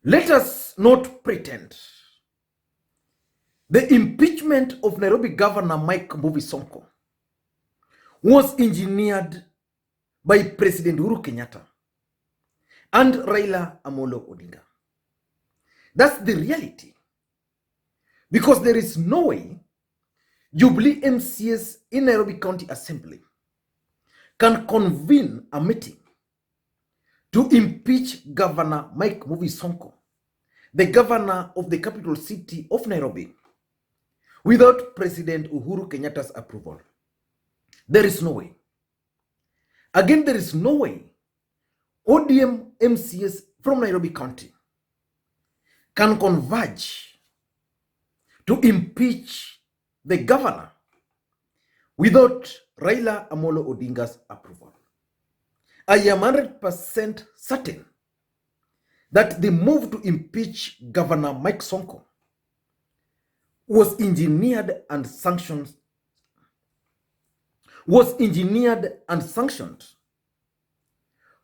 Let us not pretend. The impeachment of Nairobi Governor Mike Sonko was engineered by President Uhuru Kenyatta and Raila Odinga. That's the reality. Because there is no way Jubilee MCS in Nairobi County Assembly can convene a meeting to impeach Governor Mike Sonko, the governor of the capital city of Nairobi, without President Uhuru Kenyatta's approval. There is no way. Again, there is no way ODM MCS from Nairobi County can converge to impeach the governor without Raila Odinga's approval. I am 100% certain that the move to impeach Governor Mike Sonko was engineered and sanctioned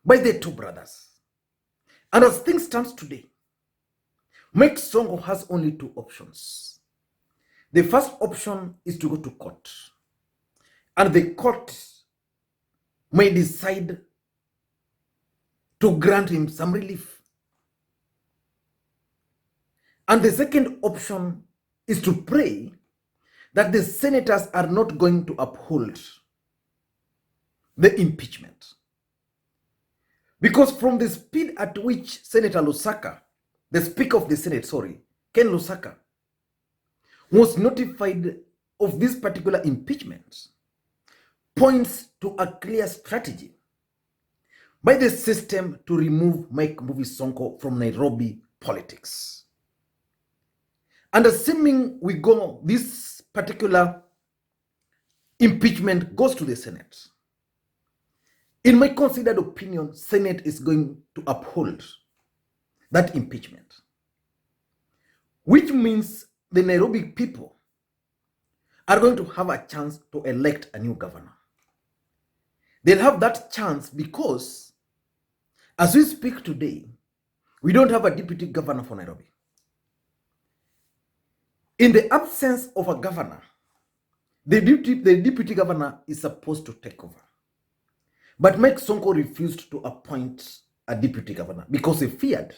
by the two brothers. And as things stand today, Mike Sonko has only two options. The first option is to go to court, and the court may decide to grant him some relief. And the second option is to pray that the senators are not going to uphold the impeachment. Because from the speed at which Senator Lusaka, the Speaker of the Senate, Ken Lusaka, was notified of this particular impeachment, points to a clear strategy by the system to remove Mike Sonko from Nairobi politics. And assuming this particular impeachment goes to the Senate, in my considered opinion, Senate is going to uphold that impeachment, which means the Nairobi people are going to have a chance to elect a new governor. They'll have that chance because, as we speak today, we don't have a deputy governor for Nairobi. In the absence of a governor, the deputy governor is supposed to take over. But Mike Sonko refused to appoint a deputy governor because he feared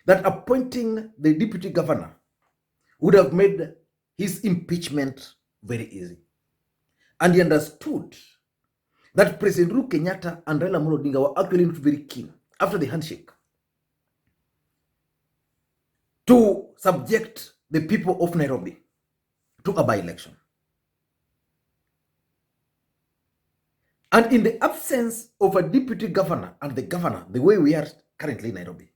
that appointing the deputy governor would have made his impeachment very easy. And he understood that President Uhuru Kenyatta and Raila Odinga were actually not very keen after the handshake to subject the people of Nairobi to a by-election. And in the absence of a deputy governor and the governor, the way we are currently in Nairobi,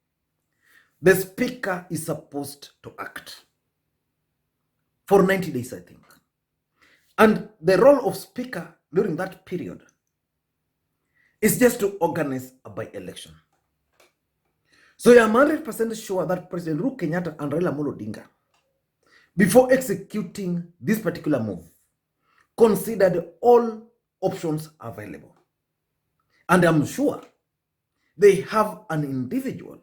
the speaker is supposed to act for 90 days, I think. And the role of speaker during that period is just to organize a by-election. So I am 100% sure that President Uhuru Kenyatta and Raila Odinga, before executing this particular move, considered all options available. And I'm sure they have an individual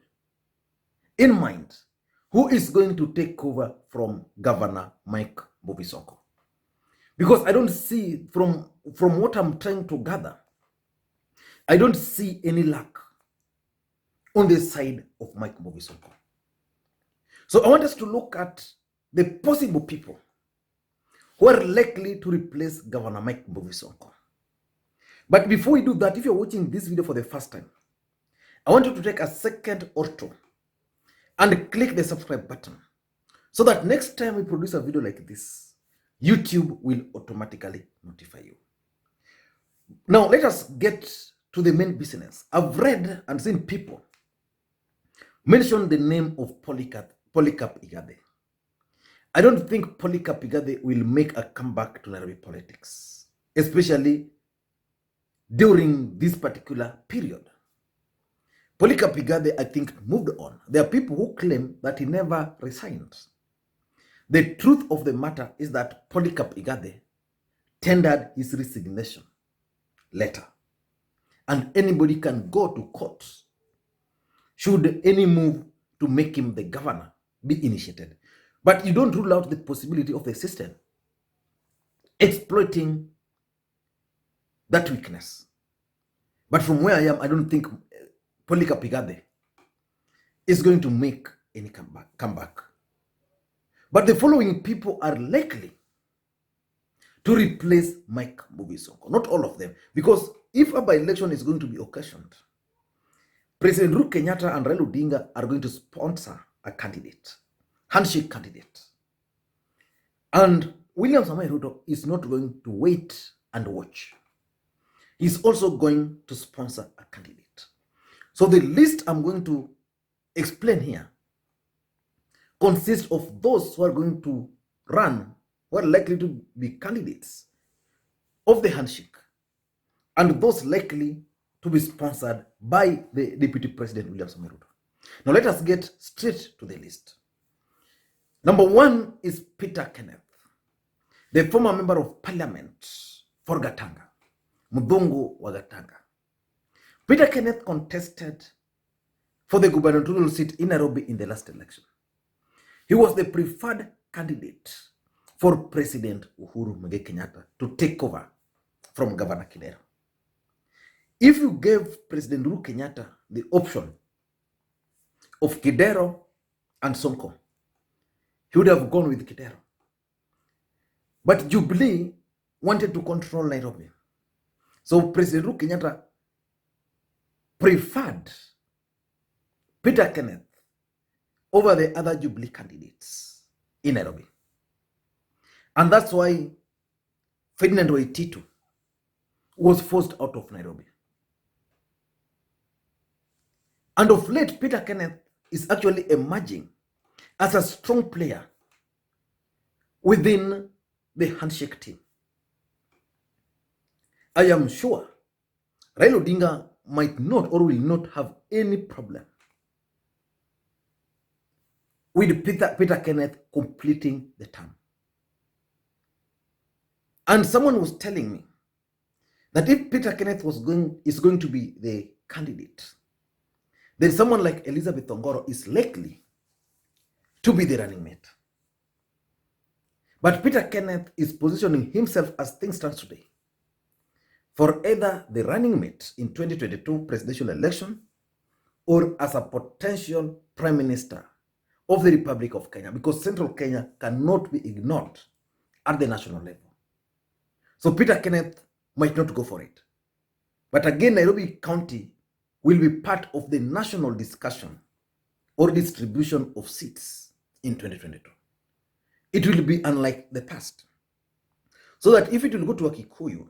in mind who is going to take over from Governor Mike Sonko. Because I don't see, from what I'm trying to gather, I don't see any luck on the side of Mike Sonko. So I want us to look at the possible people who are likely to replace Governor Mike Sonko. But before we do that, if you're watching this video for the first time, I want you to take a second or two and click the subscribe button so that next time we produce a video like this, YouTube will automatically notify you. Now, let us get to the main business. I've read and seen people mention the name of Polycarp Igathe. I don't think Polycarp Igathe will make a comeback to Nairobi politics, especially during this particular period. Polycarp Igathe, I think, moved on. There are people who claim that he never resigned. The truth of the matter is that Polycarp Igathe tendered his resignation letter. And anybody can go to court should any move to make him the governor be initiated. But you don't rule out the possibility of the system exploiting that weakness. But from where I am, I don't think Polika Pigade is going to make any comeback. But the following people are likely to replace Mike Sonko. Not all of them. Because if a by-election is going to be occasioned, President Uhuru Kenyatta and Raila Odinga are going to sponsor a candidate, handshake candidate. And William Samoei Ruto is not going to wait and watch. He's also going to sponsor a candidate. So the list I'm going to explain here consists of those who are going to run, who are likely to be candidates of the handshake, and those likely to be sponsored by the Deputy President William Samoei Ruto. Now let us get straight to the list. Number 1 is Peter Kenneth, the former member of parliament for Gatanga, Mudungu wa Gatanga. Peter Kenneth contested for the gubernatorial seat in Nairobi in the last election. He was the preferred candidate for President Uhuru Kenyatta to take over from Governor Kidero. If you gave President Uhuru Kenyatta the option of Kidero and Sonko, he would have gone with Kidero. But Jubilee wanted to control Nairobi. So President Uhuru Kenyatta preferred Peter Kenneth over the other Jubilee candidates in Nairobi. And that's why Ferdinand Waititu was forced out of Nairobi. And of late, Peter Kenneth is actually emerging as a strong player within the handshake team. I am sure Raila Odinga might not or will not have any problem with Peter Kenneth completing the term. And someone was telling me that if Peter Kenneth is going to be the candidate, then someone like Elizabeth Ongoro is likely to be the running mate. But Peter Kenneth is positioning himself as things stand today for either the running mate in 2022 presidential election or as a potential prime minister of the Republic of Kenya, because central Kenya cannot be ignored at the national level. So Peter Kenneth might not go for it. But again, Nairobi County will be part of the national discussion or distribution of seats in 2022. It will be unlike the past. So that if it will go to a Kikuyu,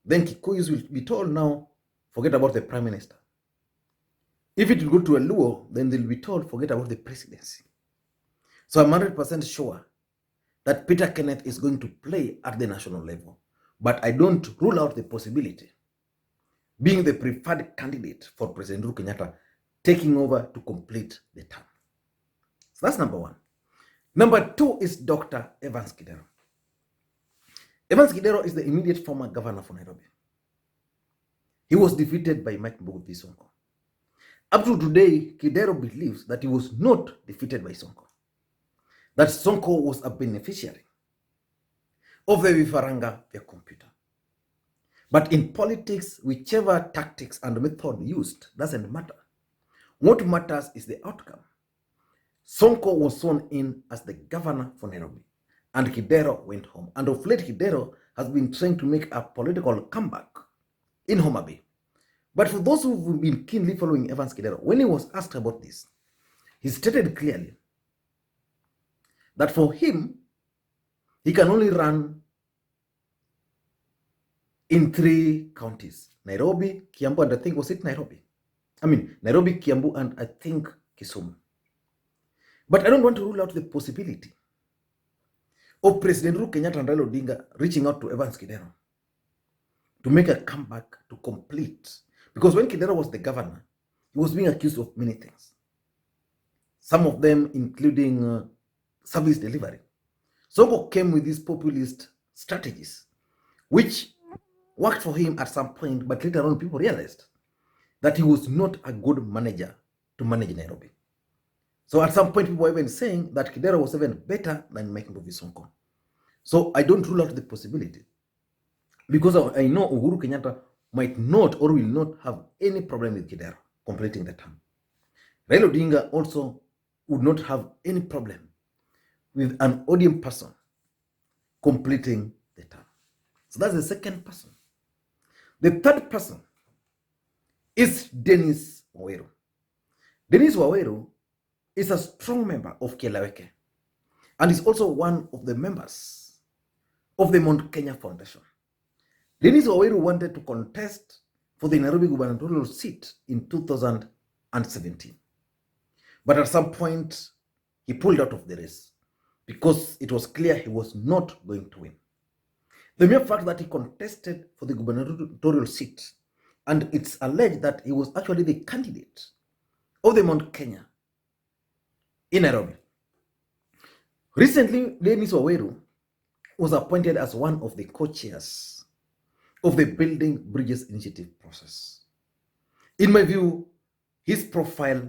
then Kikuyus will be told now, forget about the prime minister. If it will go to a Luo, then they'll be told, forget about the presidency. So I'm 100% sure that Peter Kenneth is going to play at the national level. But I don't rule out the possibility being the preferred candidate for President Uhuru Kenyatta taking over to complete the term. So that's number 1. Number 2 is Dr. Evans Kidero. Evans Kidero is the immediate former governor for Nairobi. He was defeated by Mike Sonko. Up to today, Kidero believes that he was not defeated by Sonko, that Sonko was a beneficiary of the vifaranga vya computer. But in politics, whichever tactics and method used doesn't matter. What matters is the outcome. Sonko was sworn in as the governor for Nairobi, and Kidero went home. And of late, Kidero has been trying to make a political comeback in Homa Bay. But for those who've been keenly following Evans Kidero, when he was asked about this, he stated clearly that for him, he can only run in 3 counties: Nairobi, Kiambu, and I think, was it Nairobi? Nairobi, Kiambu, and I think Kisumu. But I don't want to rule out the possibility of President Uhuru Kenyatta and Raila Odinga reaching out to Evans Kidero to make a comeback to complete. Because when Kidero was the governor, he was being accused of many things. Some of them including service delivery. Sonko came with these populist strategies, which worked for him at some point, but later on people realized that he was not a good manager to manage Nairobi. So at some point, people were even saying that Kidero was even better than Mike Sonko. So I don't rule out the possibility, because I know Uhuru Kenyatta might not or will not have any problem with Kidero completing the term. Raila Odinga also would not have any problem with an ODM person completing the term. So that's the second person. The third person is Dennis Waweru. Dennis Waweru is a strong member of Kelaweke and is also one of the members of the Mount Kenya Foundation. Dennis Waweru wanted to contest for the Nairobi gubernatorial seat in 2017. But at some point, he pulled out of the race because it was clear he was not going to win. The mere fact that he contested for the gubernatorial seat, and it's alleged that he was actually the candidate of the Mount Kenya in Nairobi. Recently, Dennis Waweru was appointed as one of the co-chairs of the Building Bridges Initiative process. In my view, his profile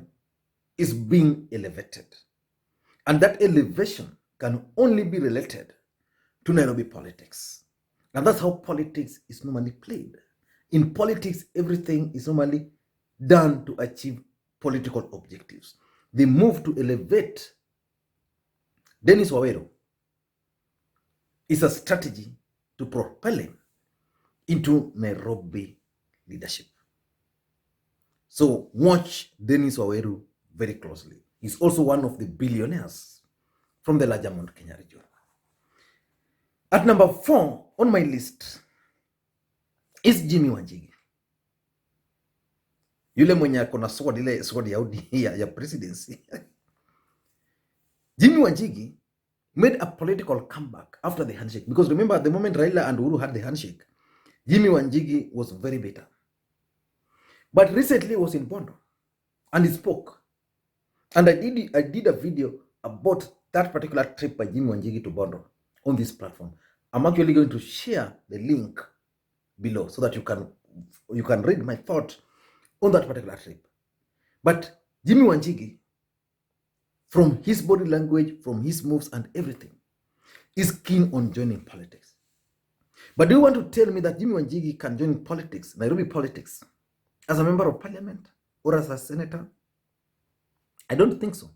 is being elevated, and that elevation can only be related to Nairobi politics. And that's how politics is normally played. In politics, everything is normally done to achieve political objectives. The move to elevate Dennis Waweru is a strategy to propel him into Nairobi leadership. So watch Dennis Waweru very closely. He's also one of the billionaires from the larger Mount Kenya region. At number 4 on my list is Jimmy Wanjigi. Yule mwenye akona sword, ile sword ya presidency. Jimmy Wanjigi made a political comeback after the handshake. Because remember, at the moment Raila and Uhuru had the handshake, Jimmy Wanjigi was very bitter. But recently he was in Bondo and he spoke. And I did a video about that particular trip by Jimmy Wanjigi to Bondo on this platform. I'm actually going to share the link below so that you can read my thought on that particular trip. But Jimmy Wanjigi, from his body language, from his moves and everything, is keen on joining politics. But do you want to tell me that Jimmy Wanjigi can join politics, Nairobi politics, as a member of parliament or as a senator? I don't think so.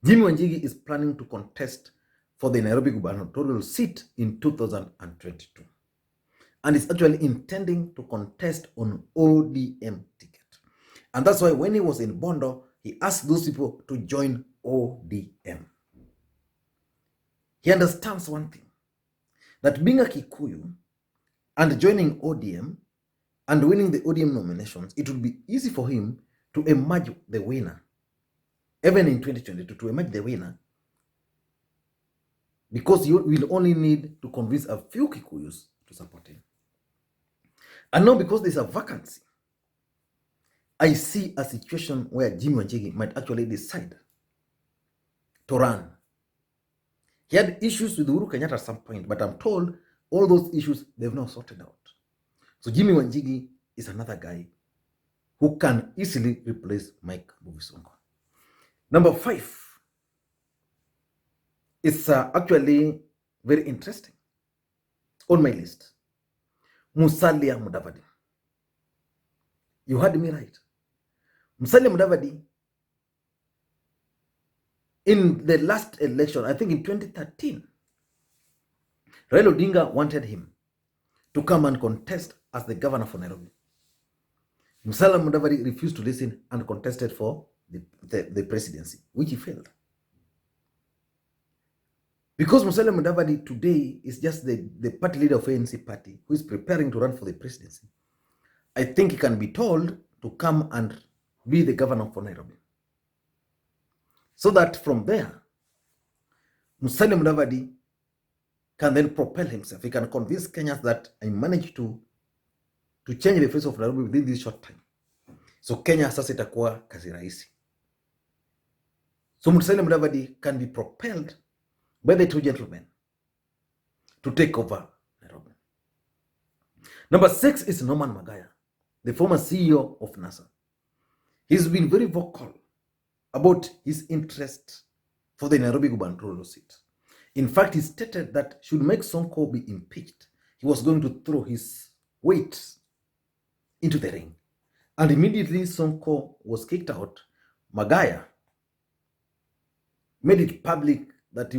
Jimmy Wanjigi is planning to contest for the Nairobi gubernatorial seat in 2022. And is actually intending to contest on ODM ticket. And that's why when he was in Bondo, he asked those people to join ODM. He understands one thing, that being a Kikuyu and joining ODM and winning the ODM nominations, it would be easy for him to emerge the winner, even in 2022, to emerge the winner, because you will only need to convince a few Kikuyus to support him. And now, because there's a vacancy, I see a situation where Jimmy Wanjigi might actually decide to run. He had issues with Uhuru Kenyatta at some point, but I'm told all those issues, they've now sorted out. So Jimmy Wanjigi is another guy who can easily replace Mike Sonko. Number 5 is actually very interesting on my list. Musalia Mudavadi. You heard me right. Musalia Mudavadi, in the last election, I think in 2013, Raila Odinga wanted him to come and contest as the governor for Nairobi. Musalia Mudavadi refused to listen and contested for the presidency, which he failed. Because Musalia Mudavadi today is just the party leader of ANC party who is preparing to run for the presidency, I think he can be told to come and be the governor for Nairobi. So that from there, Musalia Mudavadi can then propel himself. He can convince Kenyans that I managed to change the face of Nairobi within this short time. So Kenya sasa itakuwa kazi rahisi. So Musalia Mudavadi can be propelled by the two gentlemen to take over Nairobi. Number 6 is Noman Magaya, the former CEO of NASA. He's been very vocal about his interest for the Nairobi gubernatorial seat. In fact, he stated that should Mike Sonko be impeached, he was going to throw his weight into the ring. And immediately Sonko was kicked out. Magaya made it public that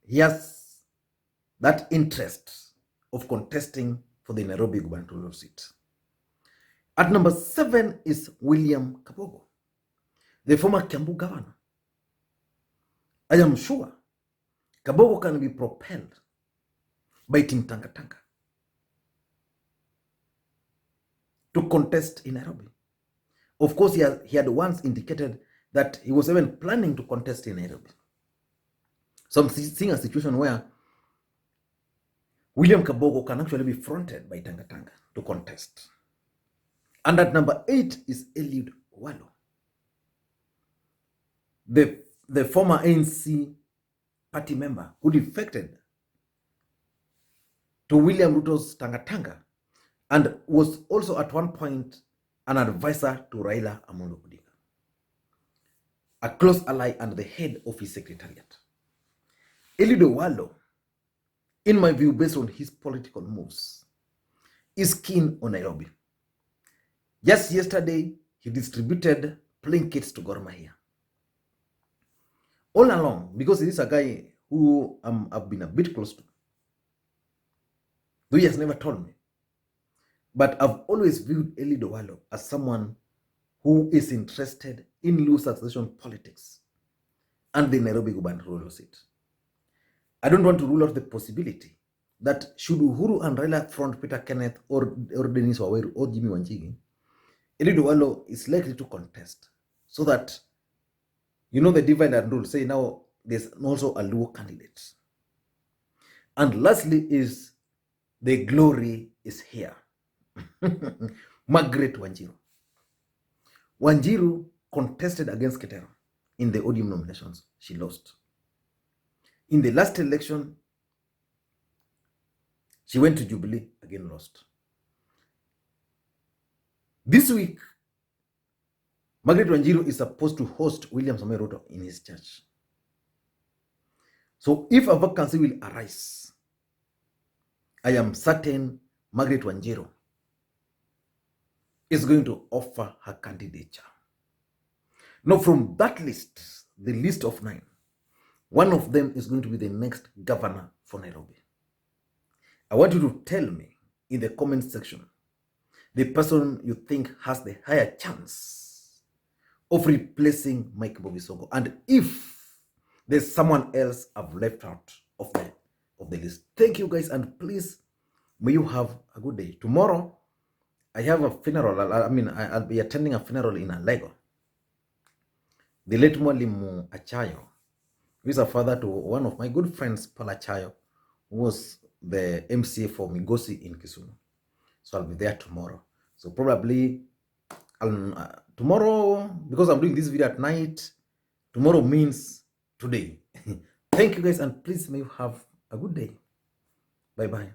he has that interest of contesting for the Nairobi gubernatorial seat. At number 7 is William Kabogo, the former Kiambu governor. I am sure Kabogo can be propelled by Team Tanga Tanga to contest in Nairobi. Of course, he had once indicated that he was even planning to contest in Nairobi. So I'm seeing a situation where William Kabogo can actually be fronted by Tanga Tanga to contest. And at number 8 is Eliud Walo, the former ANC party member who defected to William Ruto's Tanga Tanga and was also at one point an advisor to Raila Odinga, a close ally and the head of his secretariat. Eliud Walo, in my view, based on his political moves, is keen on Nairobi. Just yesterday, he distributed playing kits to Gor Mahia. All along, because he is a guy who I've been a bit close to, though he has never told me. But I've always viewed Eliud Walo as someone who is interested in loose succession politics and the Nairobi gubernatorial seat. I don't want to rule out the possibility that should Uhuru and Raila front Peter Kenneth or Dennis Waweru or Jimmy Wanjigi, Eliud Walo is likely to contest, so that, you know, the divide and rule, say now there's also a Luo candidate. And lastly is the glory is here. Margaret Wanjiru. Wanjiru contested against Ketero in the ODM nominations. She lost. In the last election, she went to Jubilee, again lost. This week, Margaret Wanjiru is supposed to host William Samoei Ruto in his church. So if a vacancy will arise, I am certain Margaret Wanjiru is going to offer her candidature. Now, from that list, the list of 9, one of them is going to be the next governor for Nairobi. I want you to tell me in the comment section the person you think has the higher chance of replacing Mike Sonko, and if there's someone else I've left out of the list. Thank you guys, and please, may you have a good day. Tomorrow, I have a funeral. I'll be attending a funeral in Lego. The late Mwalimu Achayo, who is a father to one of my good friends, Paul Achayo, who was the MCA for Migosi in Kisumu. So I'll be there tomorrow. So probably tomorrow, because I'm doing this video at night, tomorrow means today. Thank you guys, and please may you have a good day. Bye-bye.